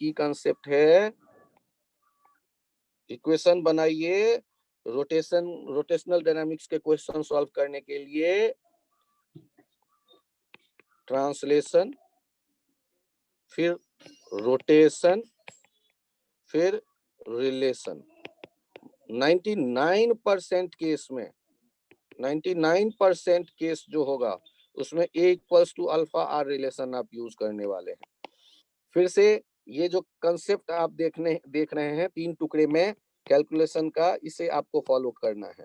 की कंसेप्ट है, इक्वेशन बनाइए रोटेशनल डायनामिक्स के क्वेश्चन सॉल्व करने के लिए। ट्रांसलेशन, फिर रोटेशन, फिर रिलेशन। 99% केस में 99% केस जो होगा उसमें A equals to alpha r relation आप यूज करने वाले हैं। फिर से ये जो कंसेप्ट आप देख रहे हैं 3 टुकड़े में कैलकुलेशन का, इसे आपको फॉलो करना है।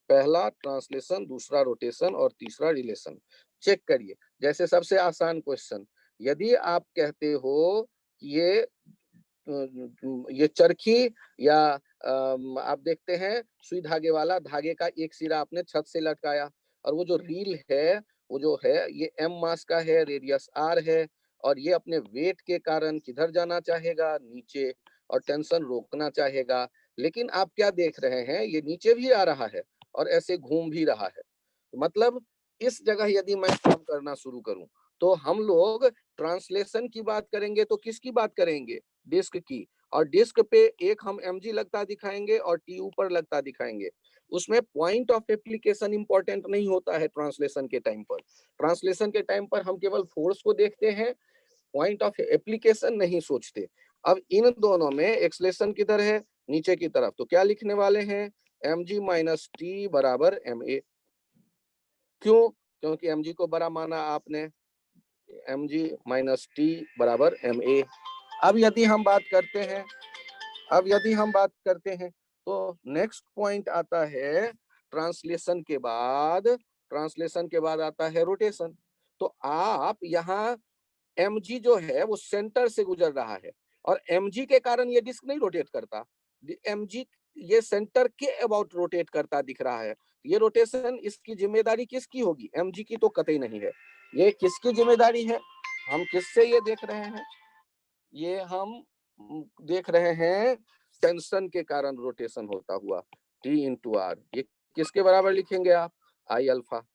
पहला ट्रांसलेशन, दूसरा रोटेशन और तीसरा रिलेशन। चेक करिए, जैसे सबसे आसान क्वेश्चन, यदि आप कहते हो कि ये चरखी या आप देखते हैं सुई धागे वाला, धागे का एक सिरा आपने छत से लटकाया और वो जो रील है वो जो है ये m मास का है, रेडियस r है और ये अपने वेट के कारण किधर जाना चाहेगा, नीचे, और टेंशन रोकना चाहेगा। लेकिन आप क्या देख रहे हैं, ये नीचे भी आ रहा है और ऐसे घूम भी रहा है। मतलब इस जगह यदि मैं काम करना शुरू करूं तो हम लोग ट्रांसलेशन की बात करेंगे तो किसकी बात करेंगे, डिस्क की। और डिस्क पे एक हम mg लगता दिखाएंगे और t ऊपर लगता दिखाएंगे। उसमें पॉइंट ऑफ एप्लीकेशन इंपॉर्टेंट नहीं होता है ट्रांसलेशन के टाइम पर। ट्रांसलेशन के टाइम पर हम केवल फोर्स को देखते हैं, पॉइंट ऑफ एप्लीकेशन नहीं सोचते। अब इन दोनों में एक्सलेशन किधर है, नीचे की तरफ, तो क्या लिखने वाले हैं, mg माइनस टी बराबर ma। क्यों, क्योंकि mg को बड़ा माना आपने, mg माइनस टी बराबर ma। अब यदि हम बात करते हैं तो नेक्स्ट पॉइंट आता है ट्रांसलेशन के बाद आता है रोटेशन। तो आप यहाँ mg जो है वो सेंटर से गुजर रहा है और mg के कारण ये डिस्क नहीं रोटेट करता, mg ये सेंटर के अबाउट रोटेट करता दिख रहा है। ये रोटेशन, इसकी जिम्मेदारी किसकी होगी, mg की तो कतई नहीं है। ये किसकी जिम्मेदारी है, हम किससे ये देख रहे हैं, ये हम देख रहे हैं टेंशन के कारण रोटेशन होता हुआ, T इंटू आर। ये किसके बराबर लिखेंगे आप, आई अल्फा।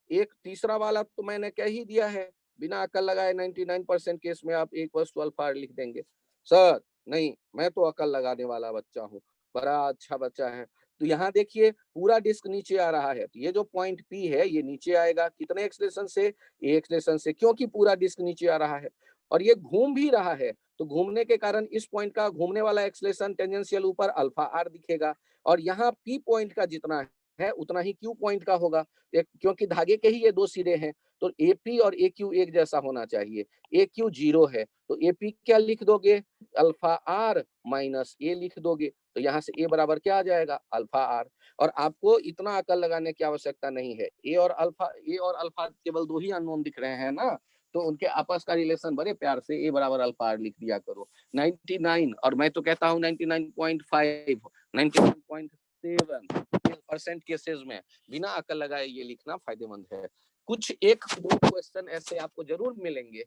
एक तीसरा वाला तो मैंने कह ही दिया है, बिना अकल लगाए 99% केस में आप एक वस्तु अल्फा आर लिख देंगे। सर नहीं, मैं तो अकल लगाने वाला बच्चा हूँ, बड़ा अच्छा बच्चा है। तो यहाँ देखिए पूरा डिस्क नीचे आ रहा है, तो ये जो पॉइंट P है ये नीचे आएगा, कितने एक्सलेशन से, ए एक्सलेशन से, क्योंकि पूरा डिस्क नीचे आ रहा है और ये घूम भी रहा है। तो घूमने के कारण इस पॉइंट का घूमने वाला एक्सलेशन टेंजेंशियल ऊपर अल्फा आर दिखेगा और यहाँ P पॉइंट का जितना है उतना ही Q पॉइंट का होगा, क्योंकि धागे के ही ये दो सिरे हैं। तो AP और AQ एक जैसा होना चाहिए। AQ 0 है तो AP क्या लिख दोगे, अल्फा आर माइनस ए लिख दोगे। तो यहाँ से A बराबर क्या आ जाएगा, अल्फा आर। और आपको इतना अकल लगाने की आवश्यकता नहीं है, ए और अल्फा केवल दो ही अननोन दिख रहे हैं ना, तो उनके आपस का रिलेशन बड़े प्यार से A बराबर अल्फा आर लिख दिया करो। 99 और मैं तो कहता हूँ 99.5 99.7% केसेस में बिना अकल लगाए ये लिखना फायदेमंद है। कुछ एक दो क्वेश्चन ऐसे आपको जरूर मिलेंगे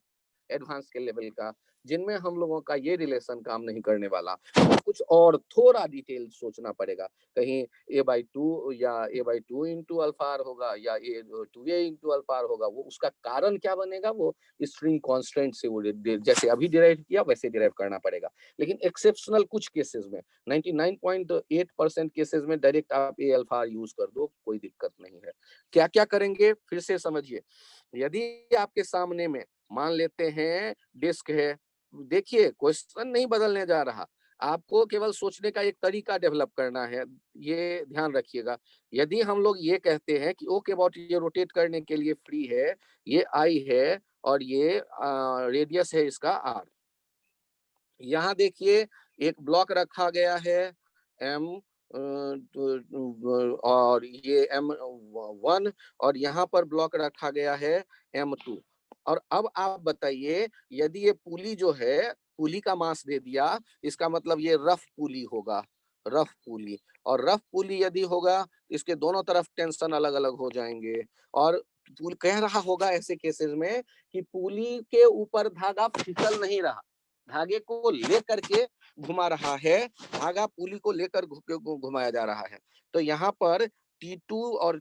एडवांस के लेवल का जिनमें हम लोगों का ये रिलेशन काम नहीं करने वाला, कुछ और थोड़ा डिटेल सोचना पड़ेगा। कहीं a/2 या a/2 इंटू अल्फा आर होगा या a/2a इंटू अल्फा आर होगा, वो उसका कारण क्या बनेगा, वो स्ट्रिंग कांस्टेंट से वो जैसे अभी डिराइव किया वैसे डिराइव करना पड़ेगा। लेकिन एक्सेप्शनल कुछ केसेस में 99.8% केसेस में डायरेक्ट आप ए अल्फा आर यूज कर दो, कोई दिक्कत नहीं है। क्या क्या करेंगे फिर से समझिए। यदि आपके सामने में मान लेते हैं डिस्क है, देखिए क्वेश्चन नहीं बदलने जा रहा, आपको केवल सोचने का एक तरीका डेवलप करना है, ये ध्यान रखिएगा। यदि हम लोग ये कहते हैं कि ओके अबाउट ये रोटेट करने के लिए फ्री है, ये आई है और ये रेडियस है इसका आर। यहाँ देखिए एक ब्लॉक रखा गया है एम और ये M1 और यहाँ पर ब्लॉक रखा गया है M2। और अब आप बताइए, यदि ये पुली जो है, पुली का मास दे दिया, इसका मतलब ये रफ पुली होगा, रफ पुली। और रफ पुली यदि होगा इसके दोनों तरफ टेंशन अलग अलग हो जाएंगे और पुल कह रहा होगा ऐसे केसेस में कि पुली के ऊपर धागा फिसल नहीं रहा, धागे को लेकर के घुमा रहा है, धागा पुली को लेकर घुमाया जा रहा है। तो यहाँ पर T2 और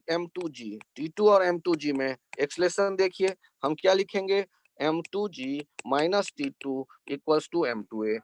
M2G में एक्सलेशन देखिए, हम क्या लिखेंगे, M2G minus T2 equals to M2A।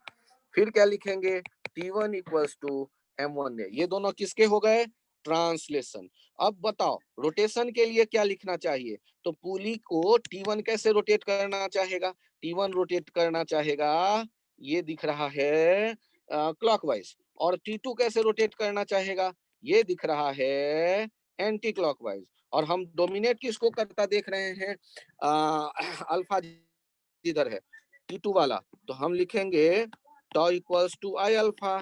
फिर क्या लिखेंगे, T1 इक्वल्स टू M1A। ये दोनों किसके हो गए, ट्रांसलेशन। अब बताओ रोटेशन के लिए क्या लिखना चाहिए, तो पुली को T1 कैसे रोटेट करना चाहेगा, T1 रोटेट करना चाहेगा, ये दिख रहा है क्लॉकवाइज, और T2 कैसे रोटेट करना चाहेगा, ये दिख रहा है एंटी क्लॉकवाइज। और हम डोमिनेट किसको करता देख रहे हैं, अल्फा जिधर है T2 वाला, तो हम लिखेंगे tau equals to I alpha,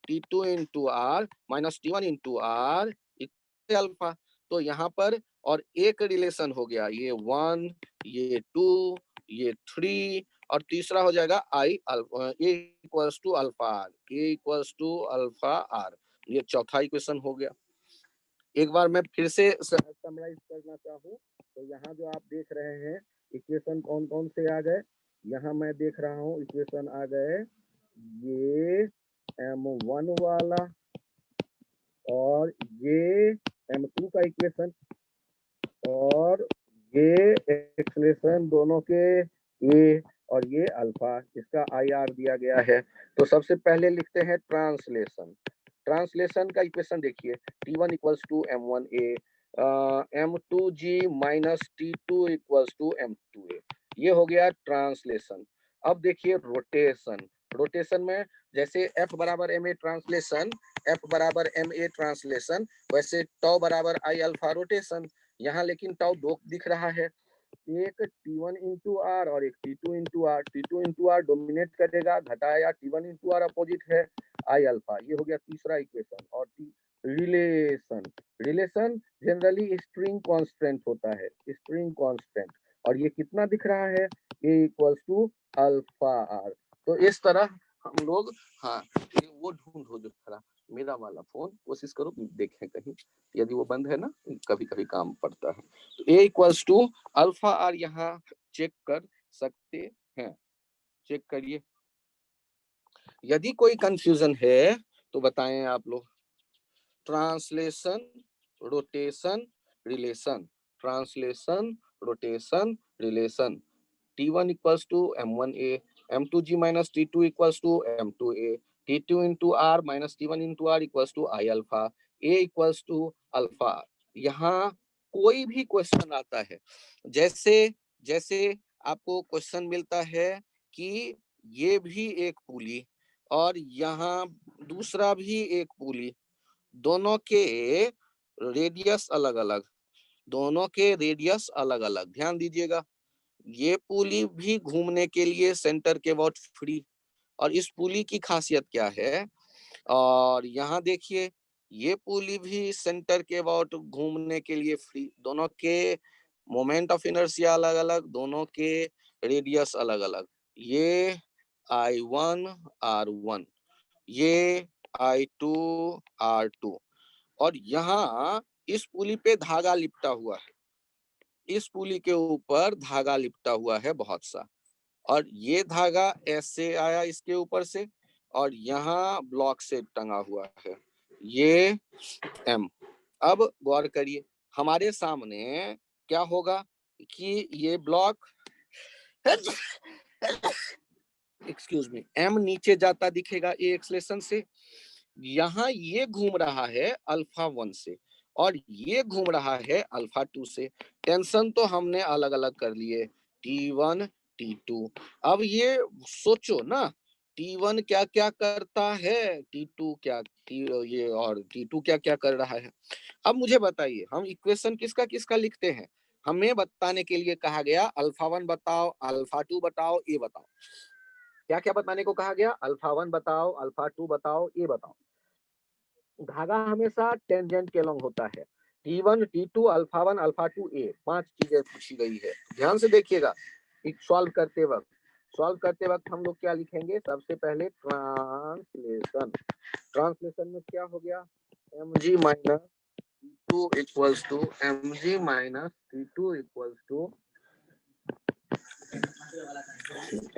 T2 into r minus T1 into r alpha. तो यहाँ पर और एक रिलेशन हो गया, ये 1, ये 2, ये 3, और तीसरा हो जाएगा I alpha, a equals to alpha r, a equals to alpha r. ये चौथा इक्वेशन हो गया। एक बार मैं फिर से समराइज करना चाहूँ तो यहाँ जो आप देख रहे हैं इक्वेशन कौन कौन से आ गए, यहाँ मैं देख रहा हूँ इक्वेशन आ गए ये M1 वाला, और ये M2 का इक्वेशन, और ये एक्सलेशन दोनों के ये, और ये अल्फा, इसका IR दिया गया है। तो सबसे पहले लिखते हैं ट्रांसलेशन। ट्रांसलेशन का इक्वेशन देखिए, T1 equals to M1A, M2G minus T2 equals to M2A। ये हो गया ट्रांसलेशन। अब देखिए रोटेशन। रोटेशन में जैसे F बराबर MA ट्रांसलेशन, F बराबर MA ट्रांसलेशन, वैसे टॉ बराबर I अल्फा रोटेशन। यहाँ लेकिन टाउ दो दिख रहा है, एक T1 इंटू आर और एक T2 into r. T2 into r dominate करेगा, घटाया T1 इंटू आर अपोजिट है आई अल्फा। ये हो गया तीसरा इक्वेशन। और relation, relation generally string constant होता है, स्ट्रिंग कांस्टेंट, और ये कितना दिख रहा है, ए इक्वल्स टू अल्फा आर। तो इस तरह हम लोग, हाँ ये वो ढूंढो जो खरा मेरा वाला फोन, कोशिश करो देखें कहीं, यदि वो बंद है ना कभी कभी काम पड़ता है। तो ए इक्वल्स टू अल्फा आर यहाँ चेक कर सकते हैं, चेक करिए। यदि कोई कंफ्यूजन है तो बताएं आप लोग। Translation, rotation, relation, translation, rotation, relation. T1 equals to M1A, M2G minus T2 equals to M2A, T2 into R minus T1 into R equals to I alpha, A equals to alpha। यहाँ कोई भी question आता है, जैसे जैसे आपको question मिलता है कि ये भी एक पुली और यहाँ दूसरा भी एक पुली, दोनों के रेडियस अलग अलग, दोनों के रेडियस अलग अलग, ध्यान दीजिएगा। ये पुली भी घूमने के लिए सेंटर के अबाउट फ्री, और इस पुली की खासियत क्या है, और यहाँ देखिए ये पुली भी सेंटर के अबाउट घूमने के लिए फ्री, दोनों के मोमेंट ऑफ इनर्शिया अलग अलग, दोनों के रेडियस अलग अलग। ये I1 R1, ये I2 R2, और यहाँ इस पुली पे धागा लिपटा हुआ है, इस पुली के ऊपर धागा लिपटा हुआ है बहुत सा, और ये धागा ऐसे आया इसके ऊपर से, और यहाँ ब्लॉक से टंगा हुआ है, ये M। अब गौर करिए हमारे सामने क्या होगा कि ये ब्लॉक एक्सक्यूज मी, M नीचे जाता दिखेगा ए एक्सलेशन से, यहाँ ये घूम रहा है अल्फा 1 से, और ये घूम रहा है अल्फा 2 से। टेंशन तो हमने अलग अलग कर लिए, T1 T2। अब ये सोचो ना, T1 क्या क्या करता है, T2 क्या ये और T2 क्या क्या कर रहा है। अब मुझे बताइए हम इक्वेशन किसका किसका लिखते हैं, हमें बताने के लिए कहा गया अल्फा 1 बताओ, अल्फा 2 बताओ, ए बताओ। क्या क्या बताने को कहा गया, अल्फा 1 बताओ, अल्फा 2 बताओ, ए बताओ। धागा हमेशा टेंजेंट के लॉन्ग होता है, T1 T2 अल्फा 1 अल्फा 2 ए, 5 चीजें पूछी गई है। ध्यान से देखिएगा सॉल्व करते वक्त हम लोग क्या लिखेंगे, सबसे पहले ट्रांसलेशन। ट्रांसलेशन में क्या हो गया, mg minus T2 equals to mg minus T2 equals to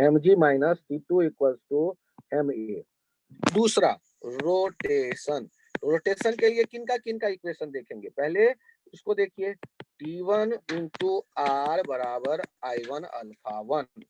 mg minus T2 equals to ma। दूसरा रोटेशन, रोटेशन के लिए किनका किनका इक्वेशन देखेंगे, पहले इसको देखिए, T1 इंटू आर बराबर I1 अल्फा 1,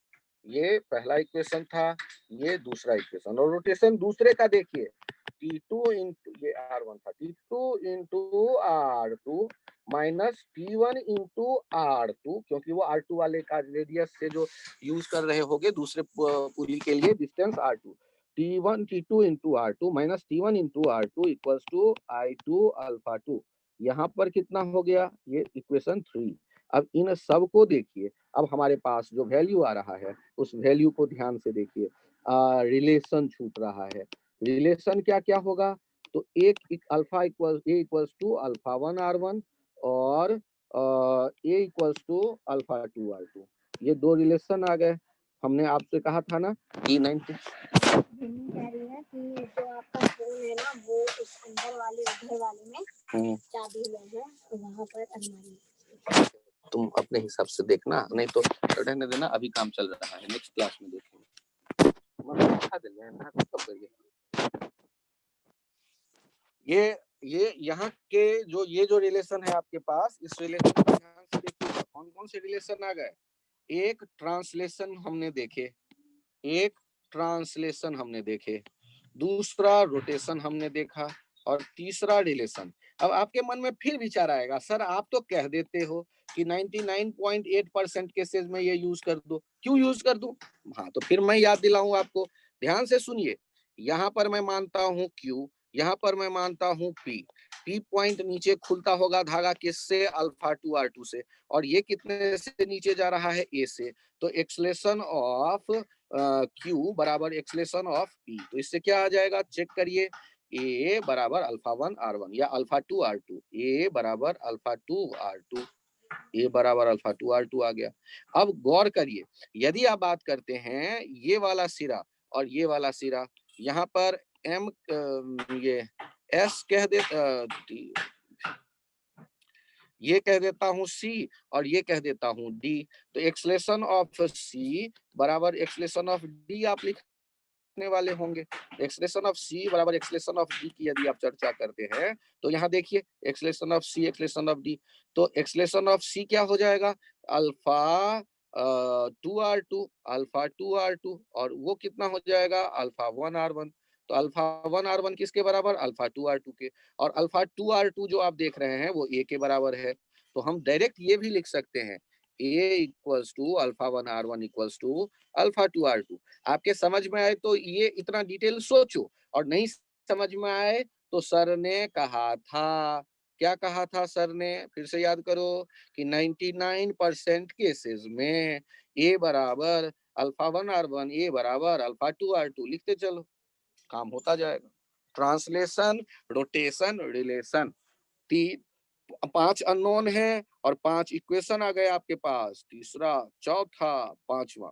ये पहला इक्वेशन था, ये दूसरा इक्वेशन। और रोटेशन दूसरे का देखिए, T2 इंटू, ये R1 था, T2 into R2 minus T1 into R2, क्योंकि वो R2 वाले का रेडियस से जो यूज कर रहे होंगे दूसरे पुली के लिए distance R2, T1 T2 into R2 minus T1 into R2 equals to I2 alpha 2। यहाँ पर कितना हो गया, ये इक्वेशन 3। अब इन सब को देखिए, अब हमारे पास जो वैल्यू आ रहा है उस वैल्यू को ध्यान से देखिए, रिलेशन छूट रहा है। रिलेशन क्या क्या होगा, तो एक alpha equal a equals to alpha 1 R1 और ए इक्वल्स टू अल्फा 2 R2, ये दो रिलेशन आ गए। हमने आपसे कहा था ना कि 90 कह रही है कि जो आपका फोन है ना वो उस अंदर वाले उधर वाले में चाबी में है, वहाँ पर अलमारी। तुम अपने हिसाब से देखना, नहीं तो रहने देना, अभी काम चल रहा है, नेक्स्ट क्लास में देखेंगे। ये यहाँ के जो रिलेशन है आपके पास, इस रिलेशन को ध्यान से देखिए, कौन कौन से रिलेशन आ गए। एक ट्रांसलेशन हमने देखे, एक ट्रांसलेशन हमने देखे, दूसरा रोटेशन हमने देखा, और तीसरा रिलेशन। अब आपके मन में फिर विचार आएगा, सर आप तो कह देते हो कि 99.8% केसेस में ये यूज कर दो, क्यों यूज कर दूं? हाँ, तो फिर मैं याद दिलाऊं आपको, ध्यान से सुनिए। यहाँ पर मैं मानता हूँ Q, यहाँ पर मैं मानता हूँ P पॉइंट नीचे खुलता होगा धागा किससे, अल्फा 2 R2 से, और ये कितने से नीचे जा रहा है, A से। तो एक्सलेशन ऑफ Q बराबर एक्सलेशन ऑफ P, तो इससे क्या आ जाएगा, चेक करिए, A बराबर अल्फा 1 R1 या अल्फा 2 R2, A बराबर अल्फा 2 R2, A बराबर अल्फा 2 R2 आ गया। अब गौर करिए, यदि आप बात करते हैं ये वाला सिरा और ये वाला सिरा, यहाँ पर M ये S कह दे, ये कह देता हूँ C और ये कह देता हूँ D, तो एक्सलेशन ऑफ C बराबर एक्सलेशन ऑफ D आप लिखने वाले होंगे। एक्सलेशन ऑफ C बराबर एक्सलेशन ऑफ D की यदि आप चर्चा करते हैं तो यहाँ देखिए, acceleration of C acceleration of D, तो एक्सलेशन ऑफ C क्या हो जाएगा, अल्फा 2R2 अल्फा 2R2, और वो कितना हो जाएगा, अल्फा 1R1। तो अल्फा 1R1 किसके बराबर, अल्फा 2R2 के, और अल्फा 2R2 जो आप देख रहे हैं वो A के बराबर है। तो हम डायरेक्ट ये भी लिख सकते हैं, A equals to alpha 1R1 equals to alpha 2R2। आपके समझ में आए तो ये इतना डिटेल सोचो, और नहीं समझ में आए तो सर ने कहा था, क्या कहा था सर ने, फिर से याद करो कि 99% केसेस में A बराबर अल्फा 1R1, A बराबर अल्फा 2R2 लिखते चलो, काम होता जाएगा। ट्रांसलेशन, रोटेशन, रिलेशन, 5 अननोन है और 5 इक्वेशन आ गए आपके पास, तीसरा, चौथा, पांचवा,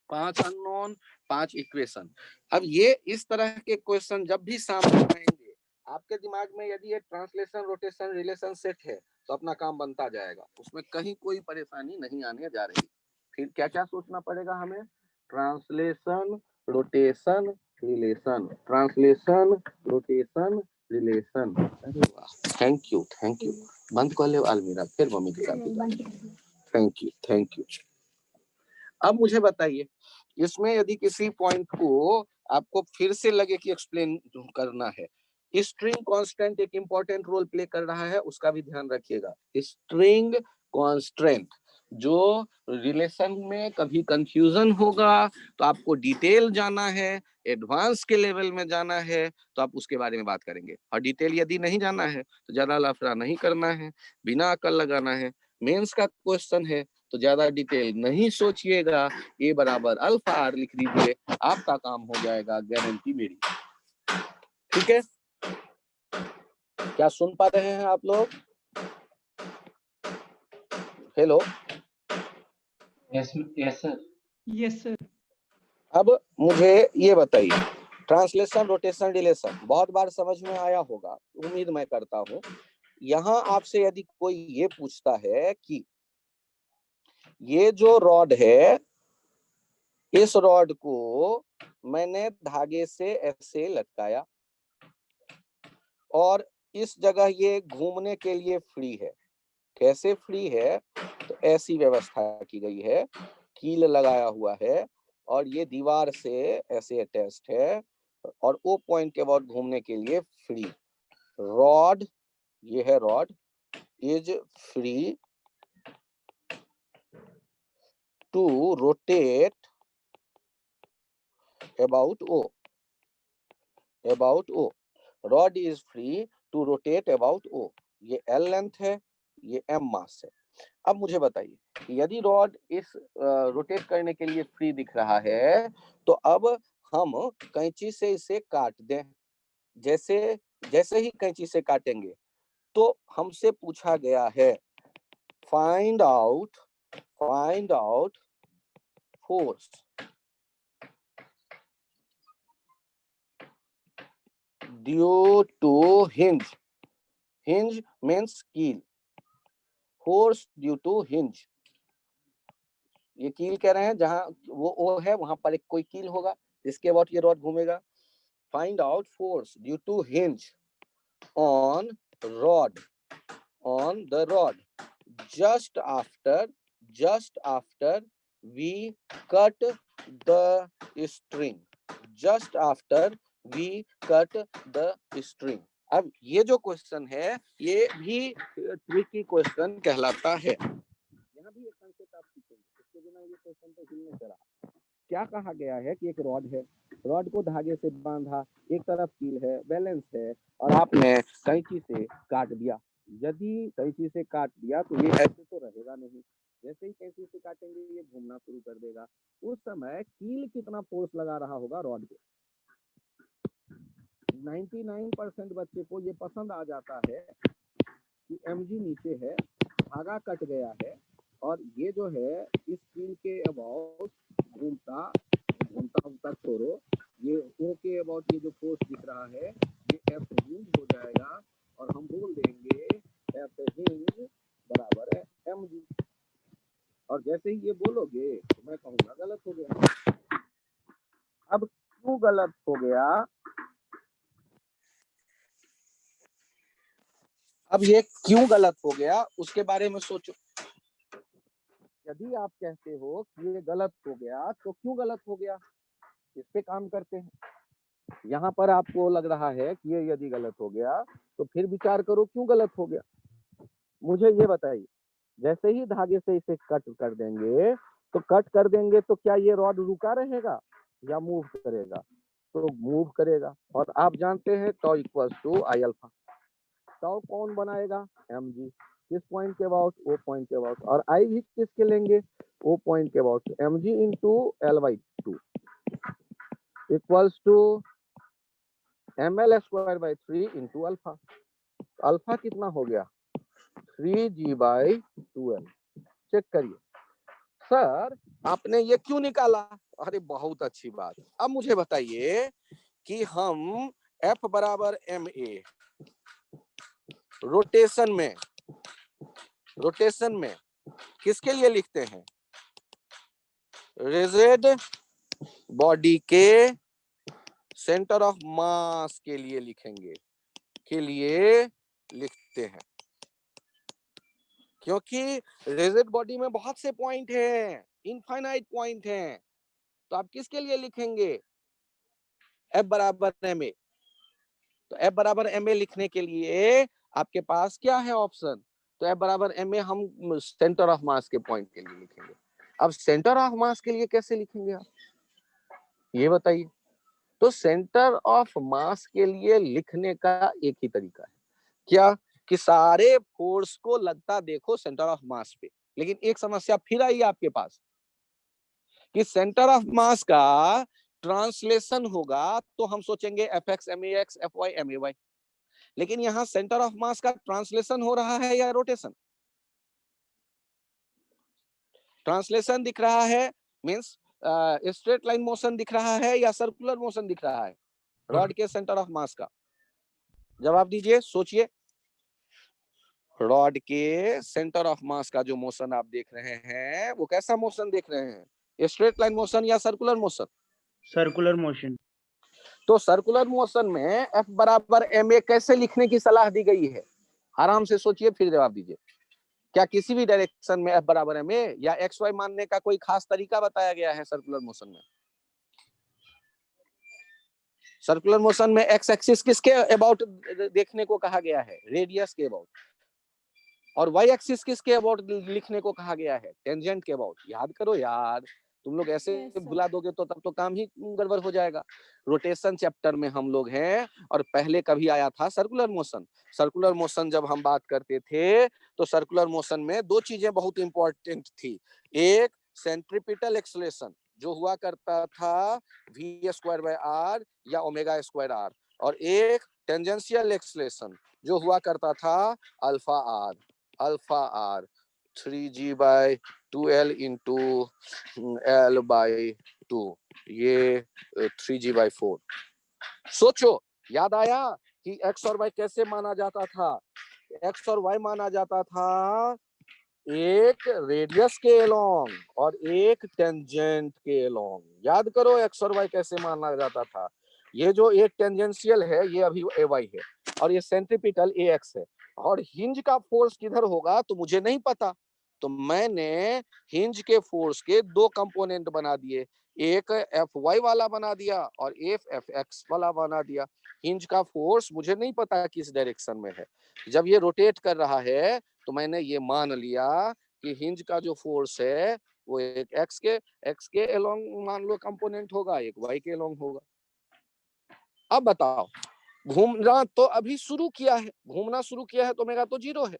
5 अननोन, 5 इक्वेशन। अब ये इस तरह के क्वेश्चन जब भी सामने आएंगे आपके दिमाग में, यदि ये ट्रांसलेशन, रोटेशन, रिलेशन सेट है तो अपना काम बनता जाएगा, उसमें कहीं कोई परेशानी नहीं आने जा रही। फिर क्या क्या सोचना पड़ेगा हमें, translation, rotation, relation, translation, rotation, relation. अरे वाह, थैंक यू, थैंक यू। बंद कर ले अलमीरा, फिर मम्मी के साथ। Thank you, thank you. अब मुझे बताइए, इसमें यदि किसी पॉइंट को आपको फिर से लगे कि एक्सप्लेन करना है, स्ट्रिंग कांस्टेंट एक इंपॉर्टेंट रोल प्ले कर रहा है, उसका भी ध्यान रखिएगा। स्ट्रिंग कांस्टेंट, जो रिलेशन में कभी कंफ्यूजन होगा तो आपको डिटेल जाना है, एडवांस के लेवल में जाना है तो आप उसके बारे में बात करेंगे, और डिटेल यदि नहीं जाना है तो ज्यादा लफड़ा नहीं करना है, बिना अकल लगाना है। मेंस का क्वेश्चन है तो ज्यादा डिटेल नहीं सोचिएगा, ए बराबर अल्फा आर लिख दीजिए, आपका काम हो जाएगा, गारंटी मेरी। ठीक है, क्या सुन पा रहे हैं आप लोग? Hello, yes sir, yes sir. अब मुझे ये बताइए, ट्रांसलेशन, रोटेशन, रिलेशन बहुत बार समझ में आया होगा, उम्मीद मैं करता हूँ। यहाँ आपसे यदि कोई ये पूछता है कि ये जो रॉड है, इस रॉड को मैंने धागे से ऐसे लटकाया और इस जगह ये घूमने के लिए फ्री है। कैसे फ्री है? तो ऐसी व्यवस्था की गई है, कील लगाया हुआ है और ये दीवार से ऐसे अटैच्ड है और ओ पॉइंट के बाद घूमने के लिए फ्री। रॉड, ये है rod, is free to rotate about O. About O. Rod is free to rotate about O. ये L लेंथ है, ये M मास है। अब मुझे बताइए, यदि रॉड इस रोटेट करने के लिए फ्री दिख रहा है तो अब हम कैंची से इसे काट दें। जैसे जैसे ही कैंची से काटेंगे तो हमसे पूछा गया है find out force due to hinge. Hinge means कील, force due to hinge. ये कील कह रहे हैं, जहां वो ओ है वहां पर एक कोई कील होगा जिसके बाद ये रॉड घूमेगा। Find out force due to hinge on the rod just after we cut the string. Just after we cut the string. अब ये जो क्वेश्चन है ये भी ट्रिकी क्वेश्चन कहलाता है। यहाँ भी एक कंसेप्ट आप सीखेंगे, इसके बिना ये क्वेश्चन तो हिल नहीं चला। क्या कहा गया है कि एक रॉड है, रॉड को धागे से बांधा, एक तरफ कील है, बैलेंस है और आपने कैंची से काट दिया। यदि कैंची से काट दिया तो ये ऐसे तो रहेगा नहीं, जैसे ही कैंची से काटेंगे ये घूमना शुरू कर देगा। उस समय कील कितना फोर्स लगा रहा होगा रॉड पे? 99% बच्चे को ये पसंद आ जाता है कि mg नीचे है, धागा कट गया है और ये जो है इस कील के अबाउट घूमता छोड़ो, ये ओ के अबाउट ये जो फोर्स दिख रहा है ये एफ हिंज हो जाएगा और हम बोल देंगे एफ हिंज बराबर है mg। और जैसे ही ये बोलोगे तो मैं कहूंगा गलत हो गया। अब क्यों गलत हो गया? अब ये क्यों गलत हो गया उसके बारे में सोचो। यदि आप कहते हो कि ये गलत हो गया तो क्यों गलत हो गया, इस पे काम करते हैं। यहाँ पर आपको लग रहा है कि ये यदि गलत हो गया तो फिर विचार करो क्यों गलत हो गया। मुझे ये बताइए, जैसे ही धागे से इसे कट कर देंगे तो क्या ये रॉड रुका रहेगा या मूव करेगा? तो मूव करेगा और आप जानते हैं tau equals to I alpha. Tau कौन बनाएगा? mg। किस पॉइंट के अबाउट? ओ पॉइंट के अबाउट। और आई भी किसके लेंगे? ओ पॉइंट के about. mg into l/2 equals to ml²/3 into alpha. Alpha कितना हो गया? 3g/2l। चेक करिए। सर आपने ये क्यों निकाला? अरे बहुत अच्छी बात। अब मुझे बताइए कि हम F बराबर ma रोटेशन में किसके लिए लिखते हैं? रिजिड बॉडी के सेंटर ऑफ मास के लिए लिखते हैं, क्योंकि रिजिड बॉडी में बहुत से पॉइंट हैं, इनफाइनाइट पॉइंट हैं। तो आप किसके लिए लिखेंगे? F बराबर ma। तो F बराबर ma लिखने के लिए आपके पास क्या है ऑप्शन? तो F बराबर ma हम सेंटर ऑफ मास के पॉइंट के लिए लिखेंगे। अब सेंटर ऑफ मास के लिए कैसे लिखेंगे आप, ये बताइए। तो सेंटर ऑफ मास के लिए लिखने का एक ही तरीका है, क्या? कि सारे फोर्स को लगता देखो सेंटर ऑफ मास पे। लेकिन एक समस्या फिर आई आपके पास कि सेंटर ऑफ मास का ट्रांसलेशन होगा तो हम सोचेंगे fx max fy may। लेकिन यहाँ सेंटर ऑफ मास का ट्रांसलेशन हो रहा है या रोटेशन? ट्रांसलेशन दिख रहा है, मींस स्ट्रेट लाइन मोशन दिख रहा है या सर्कुलर मोशन दिख रहा है रॉड के सेंटर ऑफ मास का? जवाब दीजिए, सोचिए। रॉड के सेंटर ऑफ मास का जो मोशन आप देख रहे हैं वो कैसा मोशन देख रहे हैं? स्ट्रेट लाइन मोशन या सर्कुलर मोशन? Circular motion. तो सर्कुलर मोशन में F बराबर ma कैसे लिखने की सलाह दी गई है? आराम से सोचिए फिर जवाब दीजिए। क्या किसी भी डायरेक्शन में F बराबर ma या XY मानने का कोई खास तरीका बताया गया है सर्कुलर मोशन में? सर्कुलर मोशन में एक्स एक्सिस किसके अबाउट देखने को कहा गया है? रेडियस के अबाउट। और वाई एक्सिस किसके अबाउट लिखने को कहा गया है? टेंजेंट के अबाउट। याद करो यार, तुम लोग ऐसे भुला दोगे तो तब तो काम ही गड़बड़ हो जाएगा। रोटेशन चैप्टर में हम लोग हैं और पहले कभी आया था सर्कुलर मोशन। सर्कुलर मोशन जब हम बात करते थे तो सर्कुलर मोशन में दो चीजें बहुत इंपॉर्टेंट थी। एक सेंट्रीपिटल एक्सेलरेशन जो हुआ करता था v²/r या ω²r, और एक टेंजेंशियल एक्सेलरेशन जो हुआ करता था alpha are 3g/2l into l/2, ये 3g/4। सोचो, याद आया कि x और y कैसे माना जाता था? x और y माना जाता था एक रेडियस के अलोंग और एक टेंजेंट के अलोंग। याद करो x और y कैसे माना जाता था। ये जो एक टेंजेंशियल है ये अभी ay है और ये सेंट्रीपिटल ax है, और हिंज का फोर्स किधर होगा तो मुझे नहीं पता। तो मैंने हिंज के फोर्स के दो कंपोनेंट बना दिए, एक Fy वाला बना दिया और एक Fx वाला बना दिया। हिंज का फोर्स मुझे नहीं पता किस डायरेक्शन में है। जब ये रोटेट कर रहा है तो मैंने ये मान लिया कि हिंज का जो फोर्स है वो एक एक्स के अलोंग मान लो कंपोनेंट होगा, एक वाई के अलोंग होगा। अब बताओ, घूमना तो अभी शुरू किया है, घूमना शुरू किया है तो मेरा तो 0 है,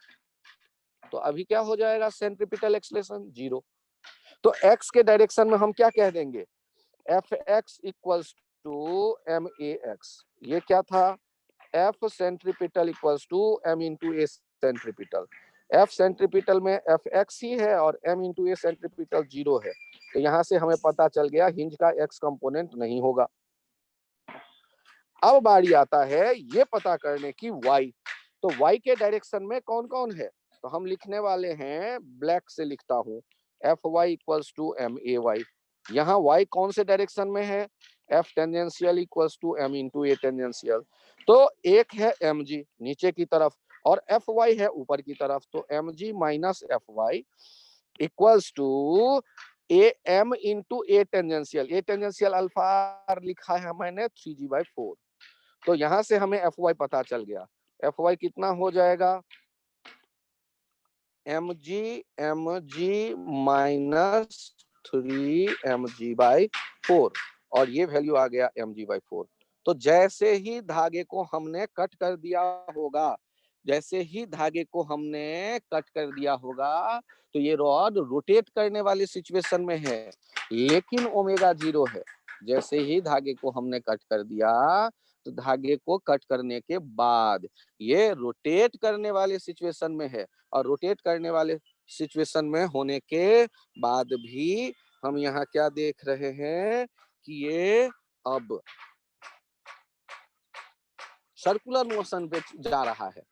तो अभी क्या हो जाएगा? Centripetal acceleration 0। तो x के डायरेक्शन में हम क्या कह देंगे? Fx equals to max। ये क्या था? F centripetal equals to m into a centripetal. F centripetal में Fx ही है और m इंटू ए सेंट्रीपिटल 0 है। तो यहाँ से हमें पता चल गया हिंज का x कंपोनेंट नहीं होगा। अब बारी आता है ये पता करने की y। तो y के डायरेक्शन में कौन कौन है? तो हम लिखने वाले हैं, ब्लैक से लिखता हूँ, Fy इक्वल्स टू may। यहाँ y कौन से डायरेक्शन में है? F tangential equals to m into a tangential. तो एक है mg नीचे की तरफ और Fy है ऊपर की तरफ, तो mg minus Fy equals to am into a tangential. A tangential alpha लिखा है मैंने 3g/4। तो यहां से हमें Fy पता चल गया। Fy कितना हो जाएगा? mg माइनस 3mg/4, और ये वैल्यू आ गया mg/4। तो जैसे ही धागे को हमने कट कर दिया होगा, जैसे ही धागे को हमने कट कर दिया होगा तो ये रॉड रोटेट करने वाली सिचुएशन में है, लेकिन ओमेगा 0 है। जैसे ही धागे को हमने कट कर दिया तो धागे को कट करने के बाद ये रोटेट करने वाले सिचुएशन में है, और रोटेट करने वाले सिचुएशन में होने के बाद भी हम यहाँ क्या देख रहे हैं कि ये अब सर्कुलर मोशन पे जा रहा है,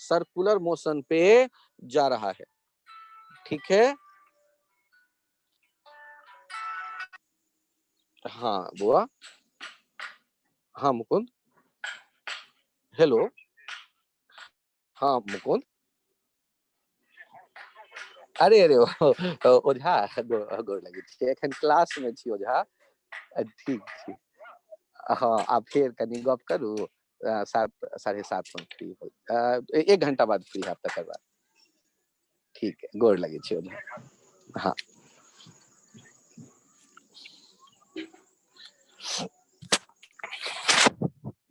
सर्कुलर मोशन पे जा रहा है। ठीक है? हाँ बुआ, हाँ मुकुंद, हेलो, हाँ मुकुंद, अरे अरे ओझा गोर लगे छी, एखन क्लास में छी ओझा। ठीक ठीक, हाँ आप फिर कनी गप करू, 7 साढ़े 7 में फ्री हो, 1 घंटा बाद फ्री है तकर बाद। ठीक है, गोर लगे छी ओझा। हाँ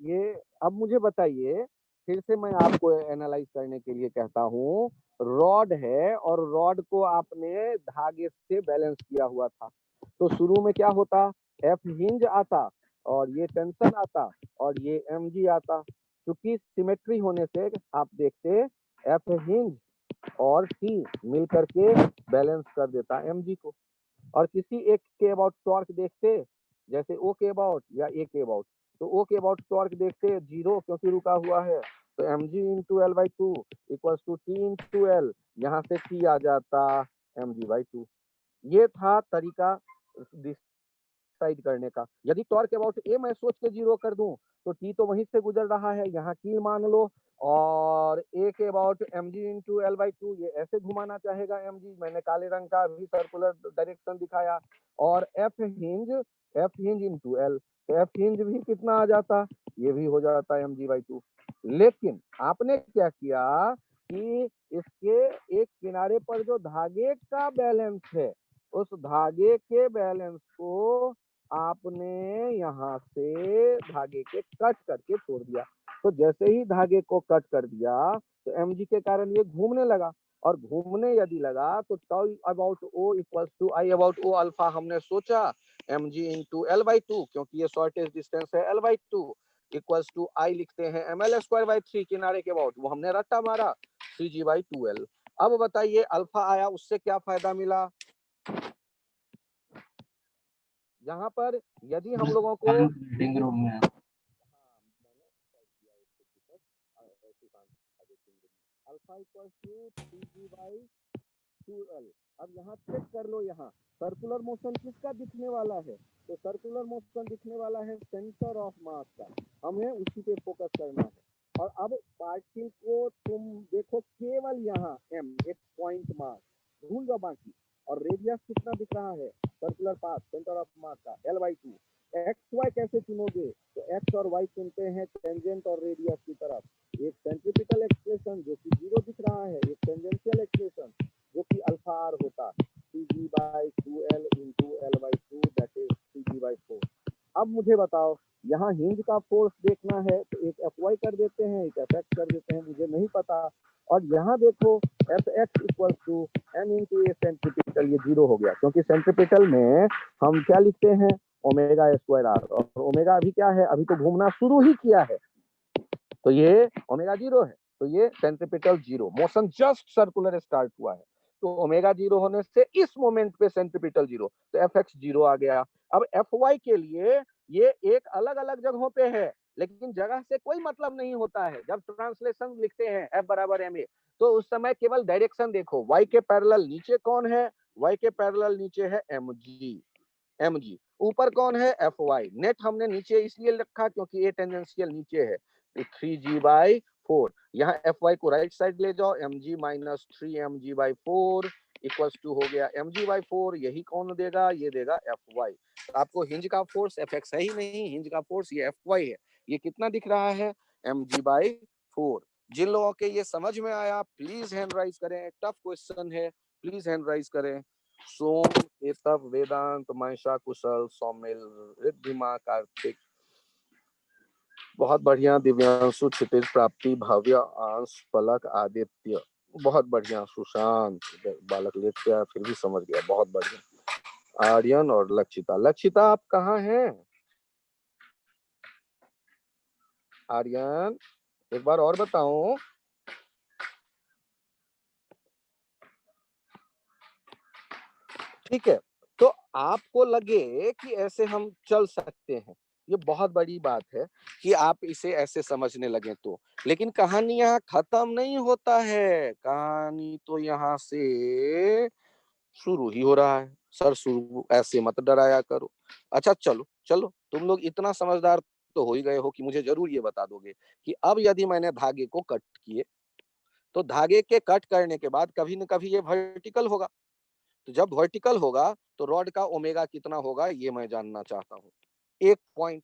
ये अब मुझे बताइए, फिर से मैं आपको एनालाइज करने के लिए कहता हूँ। रॉड है और रॉड को आपने धागे से बैलेंस किया हुआ था, तो शुरू में क्या होता? एफ हिंज आता और ये टेंशन आता और ये mg आता। क्योंकि सिमेट्री होने से आप देखते एफ हिंज और टी मिल करके बैलेंस कर देता mg को। और किसी एक के अबाउट टॉर्क देखते, जैसे ओ के अबाउट या ए के अबाउट, तो ओ के अबाउट टॉर्क देखते 0 क्योंकि रुका हुआ है, तो mg into l/2 equals to t into l, यहाँ से t आ जाता mg/2। ये था तरीका दिशा डिसाइड करने का। यदि टॉर्क अबाउट ए मैं सोच के 0 कर दूं तो टी तो वहीं से गुजर रहा है, यहाँ कील मान लो, और ए के अबाउट mg इंटू L/2 ये ऐसे घुमाना चाहेगा mg, मैंने काले रंग का भी सर्कुलर डायरेक्शन दिखाया, और एफ हिंज इंटू एल, तो एफ हिंज भी कितना आ जाता, ये भी हो जाता है mg/2। लेकिन आपने क्या किया कि इसके एक किनारे पर जो धागे का बैलेंस है, उस धागे के बैलेंस को आपने यहाँ से धागे के कट करके छोड़ दिया। तो जैसे ही धागे को कट कर दिया तो mg के कारण ये घूमने लगा, और घूमने यदि लगा तो tau about O equals to I about O alpha हमने सोचा mg इंटू L/2, क्योंकि ये शॉर्टेस्ट डिस्टेंस है L/2 इक्वल्स टू आई लिखते हैं ml²/3 किनारे के अबाउट, वो हमने रट्टा मारा 3g/2l। अब बताइए अल्फा आया, उससे क्या फायदा मिला? यहाँ पर यदि हम लोगों को रीडिंग रूम में अल्फा इक्वल टू 3g/2l। अब यहाँ चेक कर लो, यहाँ सर्कुलर मोशन किसका दिखने वाला है, तो सर्कुलर मोशन दिखने वाला है सेंटर ऑफ मास का, हमें उसी पे फोकस करना है। और अब पार्टिकल को तुम देखो केवल यहाँ m एक पॉइंट मास, भूल जाओ बाकी, और रेडियस कितना दिख रहा है circular path centre of mass का L/2। एक्स वाई कैसे चुनोगे, तो एक्स और वाई चुनते हैं टेंजेंट और रेडियस की तरफ, एक सेंट्रीपिटल एक्सप्रेशन जो कि 0 दिख रहा है, एक टेंजेंशियल एक्सप्रेशन जो कि अल्फा आर होता 3g/2l into L/2 that is 3g/4। अब मुझे बताओ यहाँ हिंज का फोर्स देखना है तो एक Fy कर देते हैं, एक Fx कर देते हैं, मुझे नहीं पता। और यहाँ देखो Fx equal to m into a centripetal, ये 0 हो गया, क्योंकि सेंट्रीपिटल में हम क्या लिखते हैं ω²r, और ओमेगा अभी क्या है, अभी तो घूमना शुरू ही किया है, तो ये ओमेगा 0 है, तो ये centripetal 0, motion just circular start हुआ है, तो ओमेगा 0 होने से इस मोमेंट पे सेंट्रीपिटल 0, तो Fx 0 आ गया। अब Fy के लिए ये एक अलग अलग जगहों पे है, लेकिन जगह से कोई मतलब नहीं होता है। जब ट्रांसलेशन लिखते हैं F बराबर ma, तो उस समय केवल डायरेक्शन देखो, y के पैरेलल नीचे कौन है, y के पैरेलल नीचे है mg, ऊपर कौन है Fy। नेट हमने नीचे इसलिए रखा क्योंकि ये टेंजेंशियल नीचे है, 3g/4। यहाँ Fy को राइट साइड ले जाओ, mg minus 3mg/4 equals to हो गया mg/4, यही कौन देगा, ये देगा Fy। तो आपको हिंज का फोर्स Fx है ही नहीं, हिंज का फोर्स ये Fy है। ये कितना दिख रहा है mg/4। जिन लोगों के ये समझ में आया प्लीज हैंड राइज करें, टफ क्वेश्चन है, प्लीज हैंड राइज करें। सोम, केतव, वेदांत, महेशा, कुशल, सौमिल, रिद्धिमा, कार्तिक, बहुत बढ़िया, दिव्यांशु, क्षितिज, प्राप्ति, भव्य, अंश, पलक, आदित्य, बहुत बढ़िया, सुशांत, बालक लेट गया फिर भी समझ गया, बहुत बढ़िया, आर्यन और लक्षिता। लक्षिता आप कहाँ हैं आर्यन, एक बार और बताऊं। ठीक है, तो आपको लगे कि ऐसे हम चल सकते हैं, ये बहुत बड़ी बात है कि आप इसे ऐसे समझने लगे तो, लेकिन कहानी यहाँ खत्म नहीं होता है, कहानी तो यहाँ से शुरू ही हो रहा है। सर शुरू ऐसे मत डराया करो। अच्छा चलो चलो, तुम लोग इतना समझदार तो हो ही गए हो कि मुझे जरूर ये बता दोगे कि अब यदि मैंने धागे को कट किए तो धागे के कट करने के बाद कभी न कभी ये वर्टिकल होगा, तो जब वर्टिकल होगा तो रॉड का ओमेगा कितना होगा ये मैं जानना चाहता हूँ, एक पॉइंट।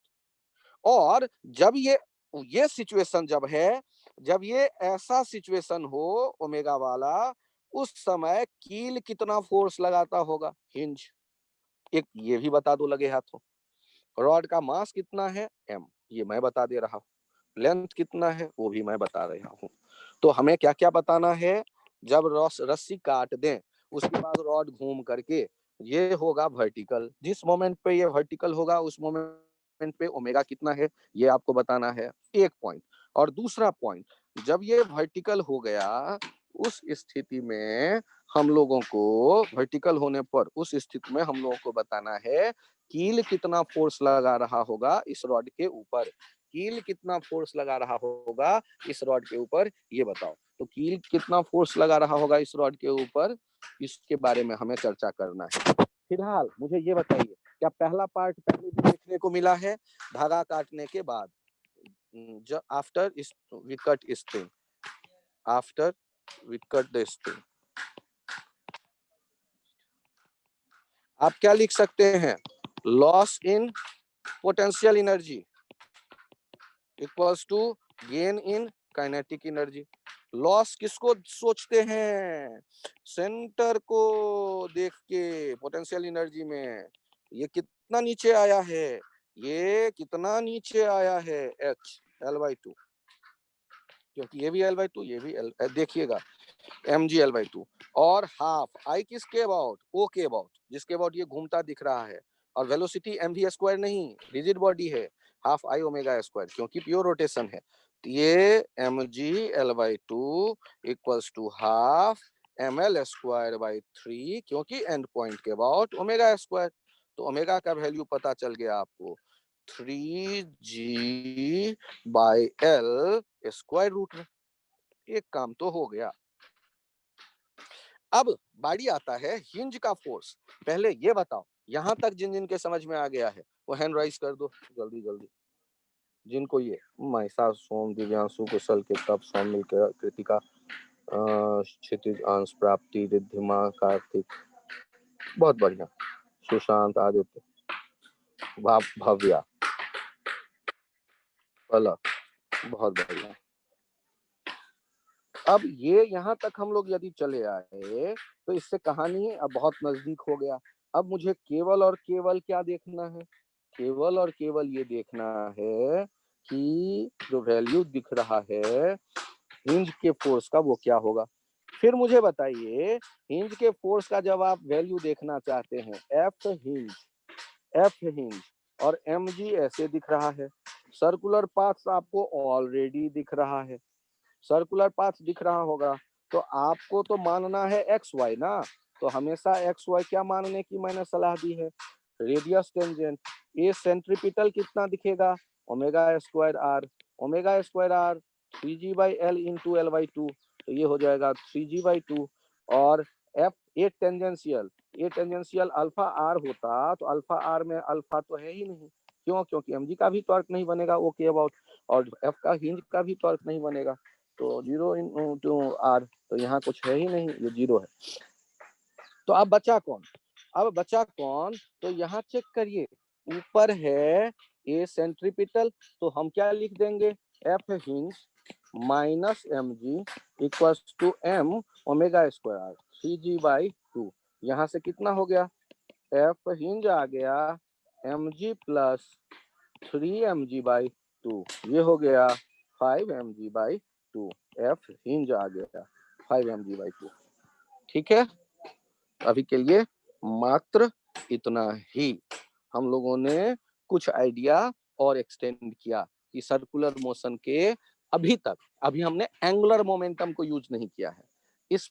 और जब ये सिचुएशन जब है, जब ये ऐसा सिचुएशन हो ओमेगा वाला, उस समय कील कितना फोर्स लगाता होगा, हिंज, एक ये भी बता दो लगे हाथों। रॉड का मास कितना है m, ये मैं बता दे रहा हूँ, लेंथ कितना है वो भी मैं बता रहा हूँ। तो हमें क्या क्या बताना है, जब रस्सी काट दें उसके बाद रॉड घूम करके ये होगा वर्टिकल, जिस मोमेंट पे ये वर्टिकल होगा उस मोमेंट पे ओमेगा कितना है ये आपको बताना है, एक पॉइंट। और दूसरा पॉइंट, जब ये वर्टिकल हो गया उस स्थिति में हम लोगों को, वर्टिकल होने पर उस स्थिति में हम लोगों को बताना है कील कितना फोर्स लगा रहा होगा इस रॉड के ऊपर, कील कितना फोर्स लगा रहा होगा इस रॉड के ऊपर, ये बताओ। तो कील कितना फोर्स लगा रहा होगा इस रॉड के ऊपर, इसके बारे में हमें चर्चा करना है। फिलहाल मुझे ये बताइए क्या पहला पार्ट पहले भी देखने को मिला है? धागा काटने के बाद, after we cut string, after we cut the string. आप क्या लिख सकते हैं? Loss in potential energy equals to gain in kinetic energy. Loss किसको सोचते हैं? सेंटर को देख के, पोटेंशियल एनर्जी में ये कितना नीचे आया है, ये कितना नीचे आया है, h L/2, क्योंकि ये भी L/2, ये भी L, देखिएगा mg L/2, और हाफ आई किसके अबाउट? O के अबाउट, जिसके अबाउट ये घूमता दिख रहा है, और वेलोसिटी mv स्क्वायर नहीं, रिजिड बॉडी है, हाफ आई ओमेगा स्क्वायर, क्योंकि प्योर रोटेशन है। तो ये mg L/2 equals to half ml square by 3, क्योंकि एंड पॉइंट के अबाउट ओमेगा स्क्वायर। तो ओमेगा का वैल्यू पता चल गया आपको, 3g by l square root में। एक काम तो हो गया। अब बारी आता है हिंज का फोर्स। पहले ये बताओ, यहां तक जिन जिन के समझ में आ गया है वो हैंड राइज कर दो जल्दी जल्दी। जिनको ये महिषा, सोम, दिव्यांशु, कुशल, किताब, सौमिल, कृतिका, क्षितिज, अंश, प्राप्ति, रिद्धिमा, कार्तिक, बहुत बढ़िया, सुशांत, आदित्य, भव्या, पलक, बहुत बढ़िया। अब ये यहाँ तक हम लोग यदि चले आए तो इससे कहानी अब बहुत नजदीक हो गया। अब मुझे केवल और केवल क्या देखना है? केवल और केवल ये देखना है कि जो वैल्यू दिख रहा है हिंज के फोर्स का वो क्या होगा। फिर मुझे बताइए, हिंज के फोर्स का जब आप वैल्यू देखना चाहते हैं, एफ हिंज और mg ऐसे दिख रहा है, सर्कुलर पाथ आपको ऑलरेडी दिख रहा है, सर्कुलर पाथ दिख रहा होगा, तो आपको तो मानना है एक्स वाई ना, तो हमेशा एक्स वाई क्या मानने की मैंने सलाह दी है? Radius tangent. ये सेंट्रीपिटल कितना दिखेगा? Omega square r, omega square r 3g/l into L/2, तो ये हो जाएगा 3g/2। और F a tangential alpha r होता तो अल्फा आर में अल्फा तो है ही नहीं, क्यों? क्योंकि mg का भी टॉर्क नहीं बनेगा ओ के अबाउट, और एफ का हिंज का भी टॉर्क नहीं बनेगा, तो 0 इंटू आर, तो यहाँ कुछ है ही नहीं, ये 0 है। तो अब बचा कौन? अब बचा कौन? तो यहाँ चेक करिए, ऊपर है ए सेंट्रीपिटल, तो हम क्या लिख देंगे? F hinge minus mg equals to m omega square r 3g/2। यहाँ से कितना हो गया? एफ हिंज आ गया mg प्लस 3mg/2, ये हो गया 5mg/2। एफ हिंज आ गया 5mg/2। ठीक है, अभी के लिए मात्र इतना ही। हम लोगों ने कुछ आइडिया और एक्सटेंड किया कि सर्कुलर मोशन के अभी हमने एंगुलर मोमेंटम को यूज नहीं किया है। इस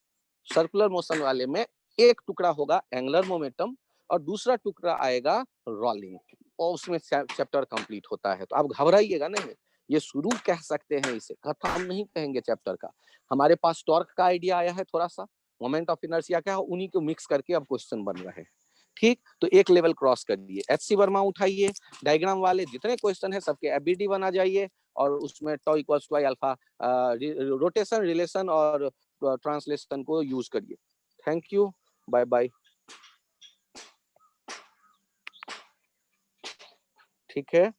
सर्कुलर मोशन वाले में एक टुकड़ा होगा एंगुलर मोमेंटम और दूसरा टुकड़ा आएगा रोलिंग, और उसमें चैप्टर कंप्लीट होता है। तो आप घबराइएगा नहीं, ये शुरू कह सकते हैं, इसे खत्म नहीं कहेंगे चैप्टर का। हमारे पास टॉर्क का आइडिया आया है, थोड़ा सा मोमेंट ऑफ इनर्शिया क्या है, उन्हीं को मिक्स करके अब क्वेश्चन बन रहे हैं। ठीक, तो एक लेवल क्रॉस कर दिए। एचसी वर्मा उठाइए, डायग्राम वाले जितने क्वेश्चन है सबके एबीडी बना जाइए, और उसमें tau equals to alpha, rotation, relation और ट्रांसलेशन को यूज करिए। Thank you, bye bye. ठीक है।